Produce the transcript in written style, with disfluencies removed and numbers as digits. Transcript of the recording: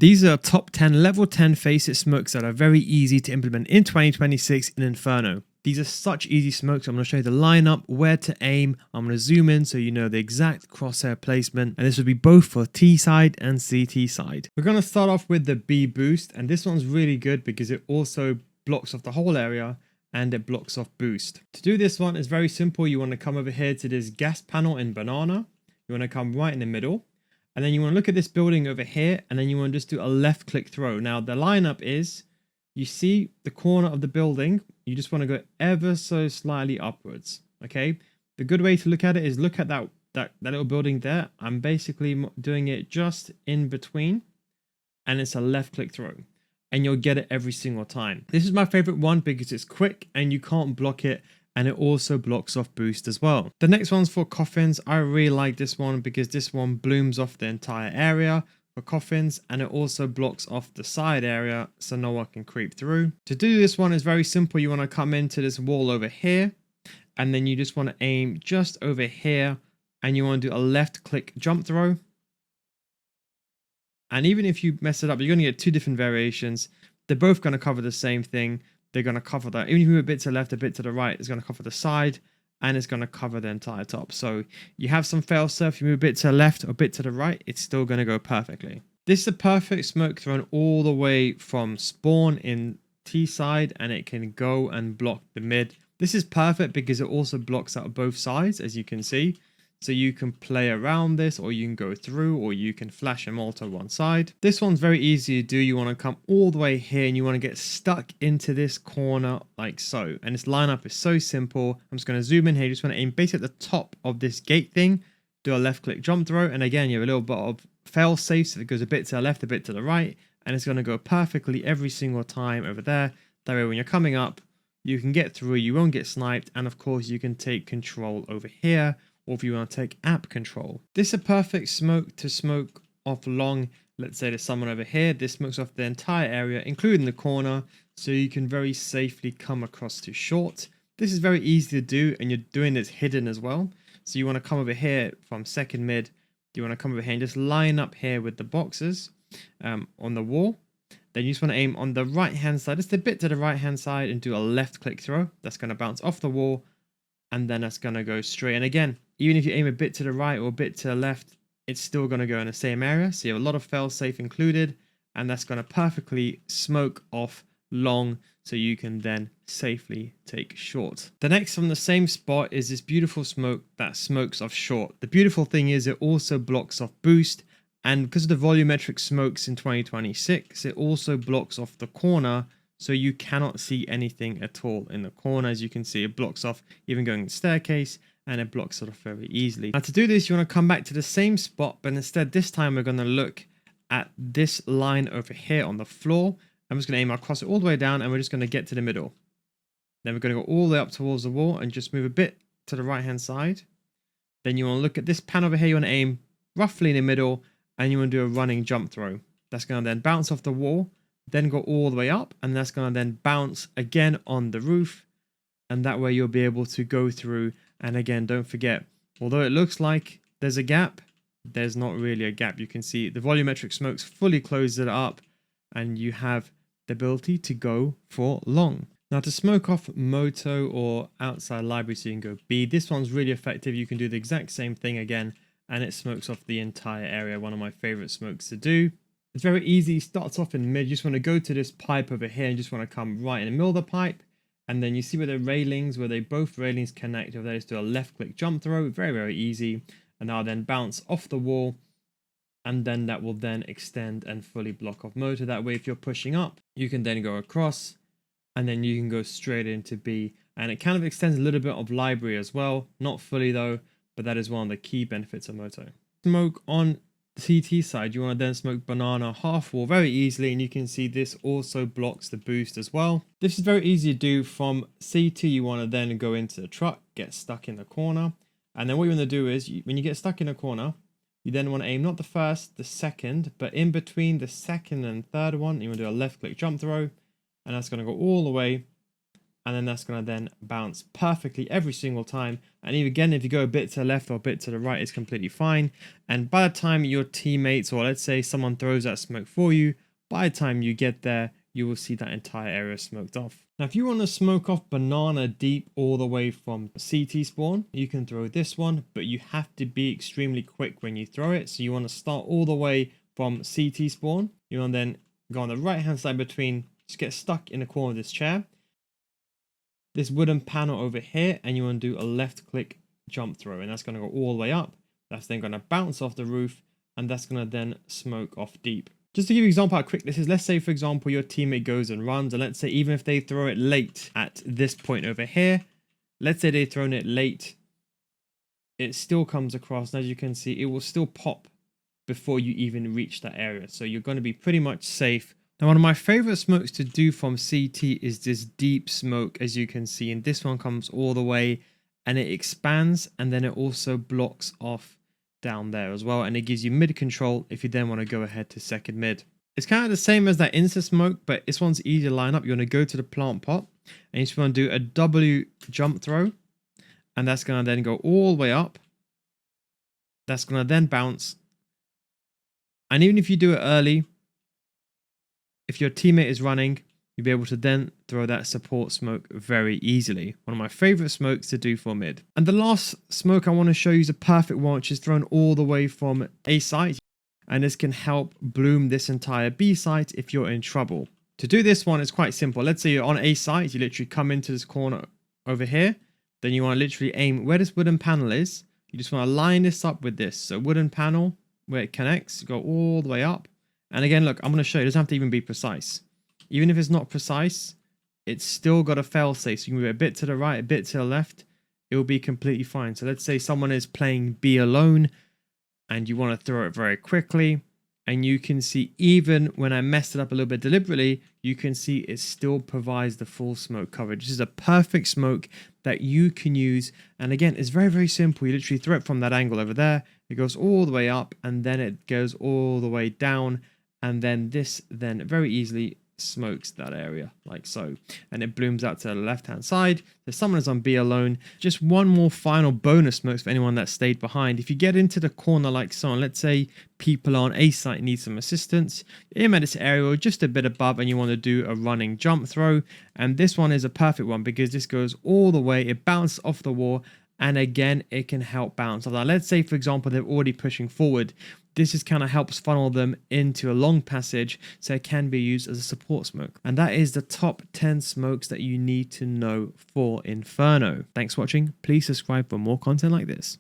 These are top 10 level 10 facet smokes that are very easy to implement in 2026 in Inferno. These are such easy smokes. I'm going to show you the lineup, where to aim. I'm going to zoom in so you know the exact crosshair placement. And this will be both for T side and CT side. We're going to start off with the B boost. And this one's really good because it also blocks off the whole area and it blocks off boost. To do this one is very simple. You want to come over here to this gas panel in banana. You want to come right in the middle. And then you want to look at this building over here, and then you want to just do a left click throw. Now the lineup is, you see the corner of the building, you just want to go ever so slightly upwards. Okay, the good way to look at it is look at that little building there. I'm basically doing it just in between, and it's a left click throw, and you'll get it every single time. This is my favorite one because it's quick and you can't block it. And it also blocks off boost as well. The next one's for Coffins. I really like this one because this one blooms off the entire area for Coffins, and it also blocks off the side area so no one can creep through. To do this one is very simple. You want to come into this wall over here, and then you just want to aim just over here, and you want to do a left click jump throw. And even if you mess it up, you're going to get two different variations. They're both going to cover the same thing. They're going to cover that. Even if you move a bit to the left, a bit to the right, it's going to cover the side, and it's going to cover the entire top. So you have some fail safe. You move a bit to the left or a bit to the right, it's still going to go perfectly. This is a perfect smoke thrown all the way from spawn in T side, and it can go and block the mid. This is perfect because it also blocks out both sides, as you can see. So you can play around this, or you can go through, or you can flash a Molto one side. This one's very easy to do. You want to come all the way here, and you want to get stuck into this corner like so. And this lineup is so simple. I'm just going to zoom in here. You just want to aim basically at the top of this gate thing. Do a left click jump throw. And again, you have a little bit of fail safe. So it goes a bit to the left, a bit to the right. And it's going to go perfectly every single time over there. That way when you're coming up, you can get through. You won't get sniped. And of course, you can take control over here. Or if you want to take app control. This is a perfect smoke to smoke off long. Let's say there's someone over here. This smokes off the entire area, including the corner, so you can very safely come across to short. This is very easy to do, and you're doing this hidden as well. So you want to come over here from second mid. You want to come over here and just line up here with the boxes on the wall. Then you just want to aim on the right hand side, just a bit to the right hand side, and do a left click throw. That's going to bounce off the wall, and then that's going to go straight. And again, even if you aim a bit to the right or a bit to the left, it's still going to go in the same area. So you have a lot of fail safe included, and that's going to perfectly smoke off long, so you can then safely take short. The next from the same spot is this beautiful smoke that smokes off short. The beautiful thing is it also blocks off boost, and because of the volumetric smokes in 2026, it also blocks off the corner. So you cannot see anything at all in the corner. As you can see, it blocks off even going the staircase, and it blocks it off very easily. Now to do this, you want to come back to the same spot, but instead this time we're going to look at this line over here on the floor. I'm just going to aim across it all the way down, and we're just going to get to the middle. Then we're going to go all the way up towards the wall and just move a bit to the right hand side. Then you want to look at this pan over here. You want to aim roughly in the middle, and you want to do a running jump throw. That's going to then bounce off the wall, then go all the way up, and that's going to then bounce again on the roof, and that way you'll be able to go through. And again, don't forget, although it looks like there's a gap, there's not really a gap. You can see the volumetric smokes fully closes it up, and you have the ability to go for long. Now to smoke off Moto or outside library, so you can go B, this one's really effective. You can do the exact same thing again, and it smokes off the entire area. One of my favorite smokes to do. It's very easy. It starts off in mid. You just want to go to this pipe over here and just want to come right in the middle of the pipe. And then you see where the railings, where they both railings connect over there, just do a left click jump throw. Very, very easy. And I'll then bounce off the wall. And then that will then extend and fully block off Moto. That way, if you're pushing up, you can then go across. And then you can go straight into B. And it kind of extends a little bit of library as well. Not fully though, but that is one of the key benefits of Moto. Smoke on the CT side, you want to then smoke banana half wall very easily, and you can see this also blocks the boost as well. This is very easy to do from CT. You want to then go into the truck, get stuck in the corner, and then what you want to do is when you get stuck in a corner, you then want to aim not the first, the second, but in between the second and third one, you want to do a left click jump throw, and that's going to go all the way and then that's going to then bounce perfectly every single time. And even again, if you go a bit to the left or a bit to the right, it's completely fine. And by the time your teammates, or let's say someone throws that smoke for you, by the time you get there, you will see that entire area smoked off. Now, if you want to smoke off banana deep all the way from CT spawn, you can throw this one, but you have to be extremely quick when you throw it. So you want to start all the way from CT spawn. You want to then go on the right hand side between, just get stuck in the corner of this chair, this wooden panel over here, and you want to do a left click jump throw, and that's going to go all the way up. That's then going to bounce off the roof, and that's going to then smoke off deep. Just to give you an example how quick this is, let's say for example your teammate goes and runs, and let's say even if they throw it late at this point over here, let's say they've thrown it late, it still comes across, and as you can see it will still pop before you even reach that area, so you're going to be pretty much safe. Now, one of my favorite smokes to do from CT is this deep smoke, as you can see, and this one comes all the way and it expands, and then it also blocks off down there as well, and it gives you mid control if you then want to go ahead to second mid. It's kind of the same as that insta smoke, but this one's easier to line up. You want to go to the plant pot and you just want to do a W jump throw, and that's going to then go all the way up. That's going to then bounce, and even if you do it early, if your teammate is running, you'll be able to then throw that support smoke very easily. One of my favorite smokes to do for mid. And the last smoke I want to show you is a perfect one, which is thrown all the way from A site. And this can help bloom this entire B site if you're in trouble. To do this one, it's quite simple. Let's say you're on A site, you literally come into this corner over here. Then you want to literally aim where this wooden panel is. You just want to line this up with this. So wooden panel, where it connects, go all the way up. And again, look, I'm going to show you, it doesn't have to even be precise. Even if it's not precise, it's still got a fail safe. So you can move it a bit to the right, a bit to the left. It will be completely fine. So let's say someone is playing B alone and you want to throw it very quickly. And you can see even when I messed it up a little bit deliberately, you can see it still provides the full smoke coverage. This is a perfect smoke that you can use. And again, it's very, very simple. You literally throw it from that angle over there. It goes all the way up and then it goes all the way down. And then this then very easily smokes that area like so, and it blooms out to the left hand side. So someone is on B alone. Just one more final bonus smokes for anyone that stayed behind. If you get into the corner like so, and let's say people on A site need some assistance, you aim at this area or just a bit above and you want to do a running jump throw, and this one is a perfect one because this goes all the way, it bounces off the wall, and again it can help bounce. Now, let's say for example they're already pushing forward, this just kind of helps funnel them into a long passage, so it can be used as a support smoke. And that is the top 10 smokes that you need to know for Inferno. Thanks for watching. Please subscribe for more content like this.